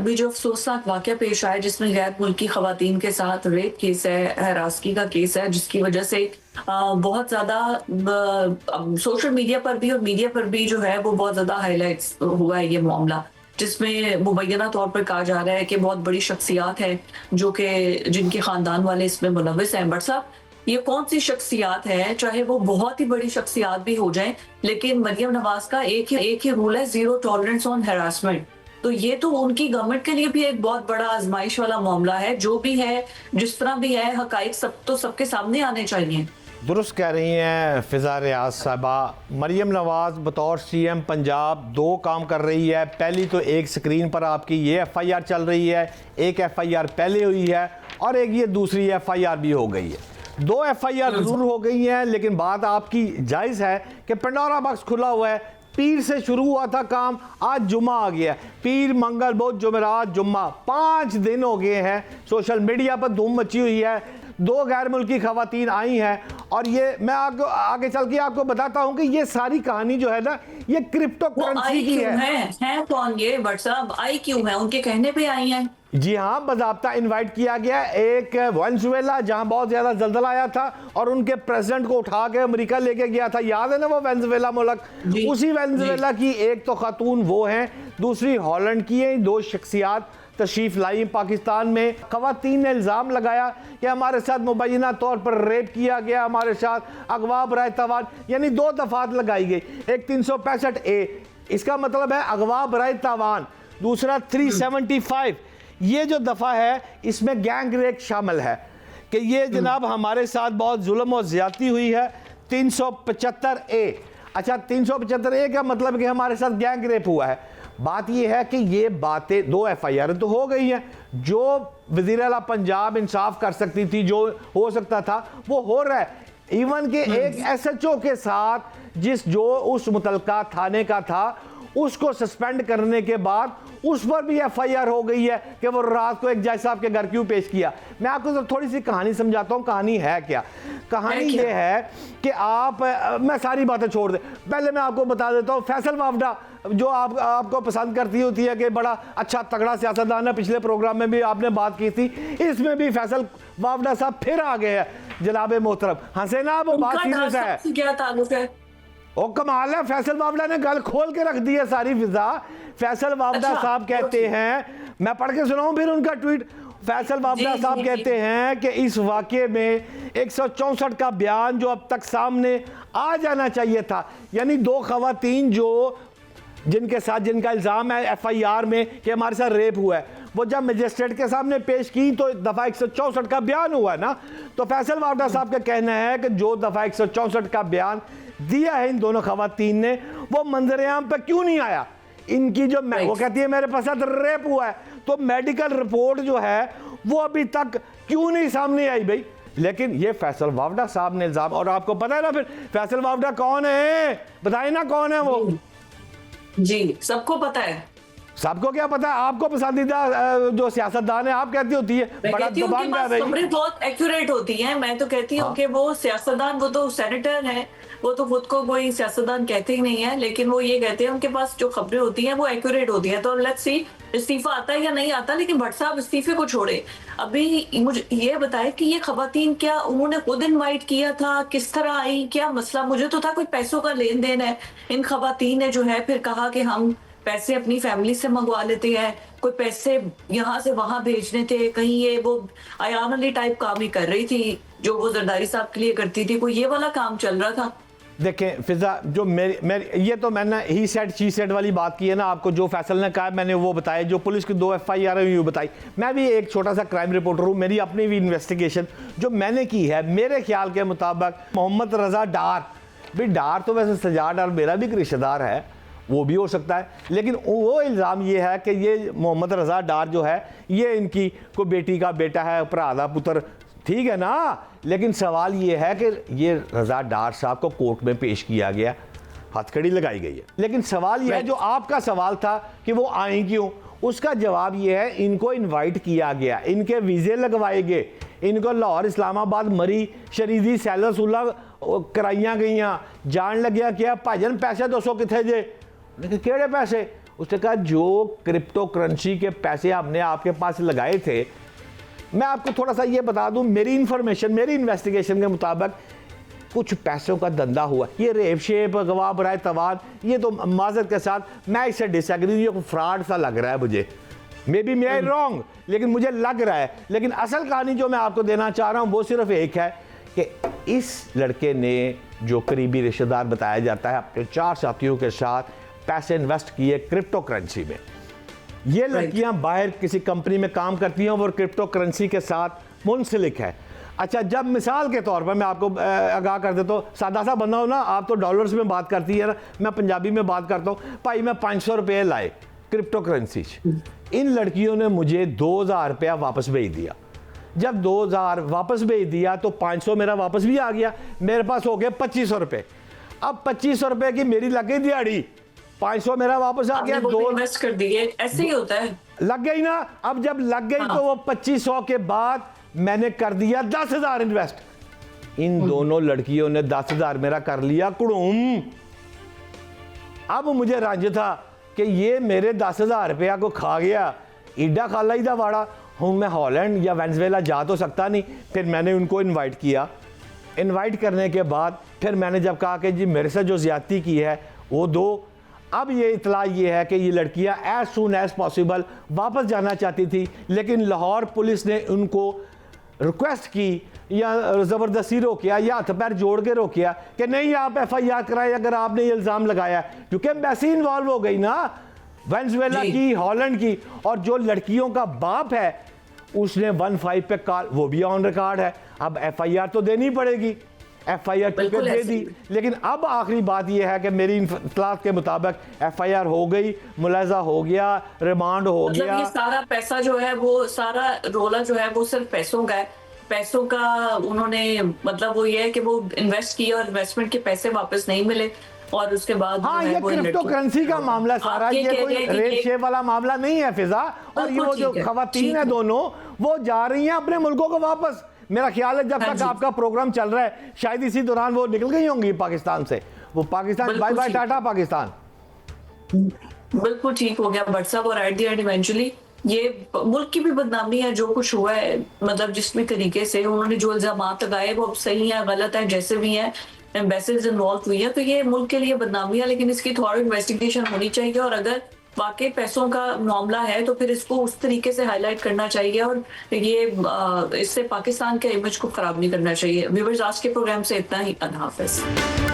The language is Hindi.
अभी जो अफसोसनाक वाक़या पेश आया जिसमें गैर मुल्की ख़वातीन के साथ रेप केस है, हरासगी का केस है, जिसकी वजह से बहुत ज़्यादा सोशल मीडिया पर भी और मीडिया पर भी जो है वो बहुत ज़्यादा हाइलाइट्स हुआ है ये मामला, जिसमें मुबैना तौर पर कहा जा रहा है कि बहुत बड़ी शख्सियात हैं जो कि जिनके ख़ानदान वाले इसमें मुलव्वस हैं। बट साहब, ये कौन-सी शख्सियात है, चाहे वो बहुत ही बड़ी शख्सियात भी हो जाएँ, लेकिन मरियम नवाज़ का एक ही रूल है, ज़ीरो टॉलरेंस ऑन हैरासमेंट। तो ये तो उनकी गवर्नमेंट के लिए भी एक बहुत बड़ा आजमाइश वाला मामला है। जो भी है, जिस तरह भी है, हकाइक सब तो सबके सामने आने चाहिए। दुरुस्त कह रही हैं फ़िज़ा रियाज साहबा। मरियम नवाज़ बतौर सीएम पंजाब दो काम कर रही है। पहली तो एक स्क्रीन पर आपकी ये एफआईआर चल रही है, एक एफआईआर पहले हुई है और एक ये दूसरी एफआईआर भी हो गई है। दो एफआईआर ज़रूर हो गई हैं, लेकिन बात आपकी जायज़ है कि पंडोरा बॉक्स खुला हुआ है। पीर से शुरू हुआ था काम, आज जुम्मा आ गया। पीर, मंगल, बुध, जुमेरात, जुम्मा, 5 दिन हो गए हैं। सोशल मीडिया पर धूम मची हुई है। 2 गैर मुल्की खवातीन आई हैं और ये मैं आपको आगे चल के आपको बताता हूँ कि ये सारी कहानी जो है ना, ये क्रिप्टो करेंसी की है कौन ये बट साहब, आई क्यों है? उनके कहने पे आई हैं। जी हाँ, बाज़ाब्ता इनवाइट किया गया। एक वेनेजुएला जहाँ बहुत ज़्यादा जल्दल आया था और उनके प्रेसिडेंट को उठा के अमेरिका लेके गया था, याद है ना वो वेनेजुएला मुल्क। उसी वेनेजुएला की एक तो खातून वो हैं, दूसरी हॉलैंड की हैं। 2 शख्सियात तशरीफ़ लाई पाकिस्तान में। खवातीन ने इल्ज़ाम लगाया कि हमारे साथ मुबैना तौर पर रेप किया गया, हमारे साथ अगवा बराए तवान, यानी 2 दफ़ात लगाई गई। एक 365A, इसका मतलब है अगवा बराए तवान। दूसरा 375, ये जो दफ़ा है इसमें गैंग रेप शामिल है कि ये जनाब हमारे साथ बहुत जुल्म और ज़्यादती हुई है। 375A, अच्छा 375A का मतलब कि हमारे साथ गैंग रेप हुआ है। बात यह है कि ये बातें 2 एफआईआर तो हो गई हैं। जो वज़ीर आला पंजाब इंसाफ कर सकती थी, जो हो सकता था वो हो रहा है। इवन के एक एसएचओ के साथ जो उस मुतलका थाने का था, उसको सस्पेंड करने के बाद उस पर भी एफआईआर हो गई है कि वो रात को एक जज साहब के घर क्यों पेश किया। मैं आपको तो थोड़ी सी कहानी समझाता हूँ। कहानी है क्या? कहानी ये है कि मैं सारी बातें छोड़ दे, पहले मैं आपको बता देता हूँ। फैसल वावडा जो आपको पसंद करती होती है कि बड़ा अच्छा तगड़ा सियासतदान है, पिछले प्रोग्राम में भी आपने बात की थी, इसमें भी फैसल वावडा साहब फिर आ गए हैं। जनाब मोहतरम हंसे ना, वो बात सीरियस है। क्या ताल्लुक है? ओ कमाल है, फैसल वावडा ने गल खोल के रख दी है सारी फिजा। फैसल वावडा साहब कहते हैं, मैं पढ़ के सुनाऊं फिर उनका ट्वीट। फैसल वावडा साहब कहते हैं कि इस वाक़े में 164 का बयान जो अब तक सामने आ जाना चाहिए था, यानी 2 खवातीन जिनके साथ जिनका इल्ज़ाम है एफआईआर में कि हमारे साथ रेप हुआ है, वो जब मजिस्ट्रेट के सामने पेश की तो दफ़ा 164 का बयान हुआ है ना। तो फैसल वावडा साहब का कहना है कि जो दफ़ा 164 का बयान दिया है इन दोनों खवातीन ने, वो मंजर-ए-आम पे क्यों नहीं आया। इनकी जो वो कहती है मेरे पास रेप हुआ है, तो मेडिकल रिपोर्ट जो है वो अभी तक क्यों नहीं सामने आई भाई। लेकिन ये फैसल वावडा साहब ने इल्ज़ाम, और आपको पता है ना फिर फैसल वावडा कौन है, बताइए ना कौन है वो। जी सबको पता है। सबको क्या पता है? आपको पसंदीदा जो सियासतदान है आप कहती होती है बड़ा दबांग है भाई। खबरें बहुत एक्यूरेट होती हैं। मैं तो कहती हूँ कि वो सियासतदान, वो तो सेनेटर हैं, वो तो खुद को कोई सियासतदान कहते ही नहीं है, लेकिन वो ये कहते हैं उनके पास जो खबरें होती हैं वो एक्यूरेट होती हैं। तो लेट्स सी इस्तीफा आता है या नहीं आता। लेकिन भट्ट साहब इस्तीफे को छोड़े, अभी मुझे ये बताए कि ये खवातीन क्या उन्होंने खुद इनवाइट किया था, किस तरह आई, क्या मसला? मुझे तो था कोई पैसों का लेन देन है। इन खवातीन ने जो है फिर कहा कि हम पैसे अपनी फैमिली से मंगवा लेते हैं, कोई पैसे यहाँ से वहां भेजने थे, कहीं ये वो अयान अली टाइप काम ही कर रही थी जो वो जरदारी साहब के लिए करती थी, कोई ये वाला काम चल रहा था। देखें फिजा, जो मेरी ये तो मैंने ही सेड शी सेड वाली बात की है ना आपको, जो फैसल ने कहा मैंने वो बताया, जो पुलिस की 2 एफआईआर है वो बताई। मैं भी एक छोटा सा क्राइम रिपोर्टर हूँ, मेरी अपनी भी इन्वेस्टिगेशन जो मैंने की है, मेरे ख्याल के मुताबिक मोहम्मद रजा डार, भाई डार तो वैसे सजाद डार मेरा भी रिश्तेदार है, वो भी हो सकता है, लेकिन वो इल्ज़ाम ये है कि ये मोहम्मद रजा डार जो है ये इनकी कोई बेटी का बेटा है, भरा दा पुत्र, ठीक है ना। लेकिन सवाल ये है कि ये रजा डार साहब को कोर्ट में पेश किया गया, हथकड़ी लगाई गई है। लेकिन सवाल ये है जो आपका सवाल था कि वो आए क्यों, उसका जवाब ये है इनको इनवाइट किया गया, इनके वीज़े लगवाए गए, इनको लाहौर, इस्लामाबाद, मरी, शरीदी, सैलर सुल्ला कराइया गई, जान लग्या क्या भाजन पैसे 200 कितने जे, केड़े पैसे, उसने कहा जो क्रिप्टो करेंसी के पैसे हमने आपके पास लगाए थे, मैं आपको थोड़ा सा ये बता दूं, मेरी इंफॉर्मेशन, मेरी इन्वेस्टिगेशन के मुताबिक कुछ पैसों का धंधा हुआ। ये रेप शेप, गवाह बराए तवान, ये तो माजरत के साथ मैं इससे डिसएग्री, ये फ्रॉड सा लग रहा है मुझे। May be may I wrong, लेकिन मुझे लग रहा है। लेकिन असल कहानी जो मैं आपको देना चाह रहा हूँ वो सिर्फ एक है कि इस लड़के ने, जो करीबी रिश्तेदार बताया जाता है, अपने 4 साथियों के साथ पैसे इन्वेस्ट किए क्रिप्टो करेंसी में। ये लड़कियां बाहर किसी कंपनी में काम करती हैं और क्रिप्टो करेंसी के साथ मुंसलिक है। अच्छा, जब मिसाल के तौर पर मैं आपको आगाह कर देता हूँ, सादा सा बंदा हो ना, आप तो डॉलर्स में बात करती है ना, मैं पंजाबी में बात करता हूँ। भाई मैं 500 रुपये लाए क्रिप्टो करेंसी, इन लड़कियों ने मुझे 2000 रुपया वापस भेज दिया। जब 2000 वापस भेज दिया तो 500 मेरा वापस भी आ गया, मेरे पास हो गया 2500 रुपये। अब 2500 रुपये की मेरी लग गई दिहाड़ी, 500 मेरा वापस आ गया, 2 इन्वेस्ट कर दिए। ऐसे ही होता है, लग गई ना। अब जब लग गई तो वो 2500 के बाद मैंने कर दिया 10,000 इन्वेस्ट। इन दोनों लड़कियों ने 10,000 मेरा कर लिया कुड़ूम। अब मुझे रंज था कि ये मेरे 10,000 रुपया को खा गया, ईडा खाला ही दा वाड़ा। हूँ मैं हॉलैंड या वेनेजुएला जा तो सकता नहीं। फिर मैंने उनको इनवाइट किया। इनवाइट करने के बाद फिर मैंने जब कहा कि जी मेरे से जो ज़्यादती की है वो दो। अब ये इतला ये है कि ये लड़कियां एज सून एज पॉसिबल वापस जाना चाहती थी, लेकिन लाहौर पुलिस ने उनको रिक्वेस्ट की या ज़बरदस्ती रोकिया या हाथ पैर जोड़ के रोकिया कि नहीं आप FIR कराएं अगर आपने ये इल्ज़ाम लगाया, क्योंकि एम्बेसी इन्वॉल्व हो गई ना, वेनेजुएला की, हॉलैंड की। और जो लड़कियों का बाप है उसने 15 पे कॉल, वो भी ऑन रिकॉर्ड है। अब FIR तो देनी पड़ेगी, FIR क्योंकि दे दी। लेकिन अब आखिरी बात यह है कि मेरी इत्तलात के मुताबिक FIR हो गई, मुलाजा हो गया, रिमांड हो गया। ये सारा पैसा जो है, वो सारा रोला जो है वो सिर्फ पैसों का है। पैसों का उन्होंने मतलब वो ये है कि वो इन्वेस्ट किए और इन्वेस्टमेंट के पैसे वापस नहीं मिले, और उसके बाद हाँ, ये क्रिप्टो करेंसी का मामला सारा, ये कोई रेट शेप वाला मामला नहीं है फिजा। और ये वो जो खवातीन है दोनों, वो जा रही हैं अपने मुल्कों को वापस। मेरा ख्याल है जब तक आपका प्रोग्राम चल रहा है शायद इसी दौरान वो निकल गई होंगी पाकिस्तान से। वो पाकिस्तान, बाय बाय टाटा पाकिस्तान। बिल्कुल ठीक हो गया भट्ट साहब। और एट द एंड इवेंचुअली ये मुल्क की भी बदनामी है जो कुछ हुआ है, मतलब जिस भी तरीके से उन्होंने जो इल्जाम लगाए वो सही है गलत है जैसे भी है, एम्बेसीज इन्वॉल्व हुई है, तो ये मुल्क के लिए बदनामी है। लेकिन इसकी थोड़ी इन्वेस्टिगेशन होनी चाहिए, और अगर वाकई पैसों का मामला है तो फिर इसको उस तरीके से हाईलाइट करना चाहिए, और ये इससे पाकिस्तान के इमेज को खराब नहीं करना चाहिए। व्यूअर्स, आज के प्रोग्राम से इतना ही। अल्लाह हाफिज।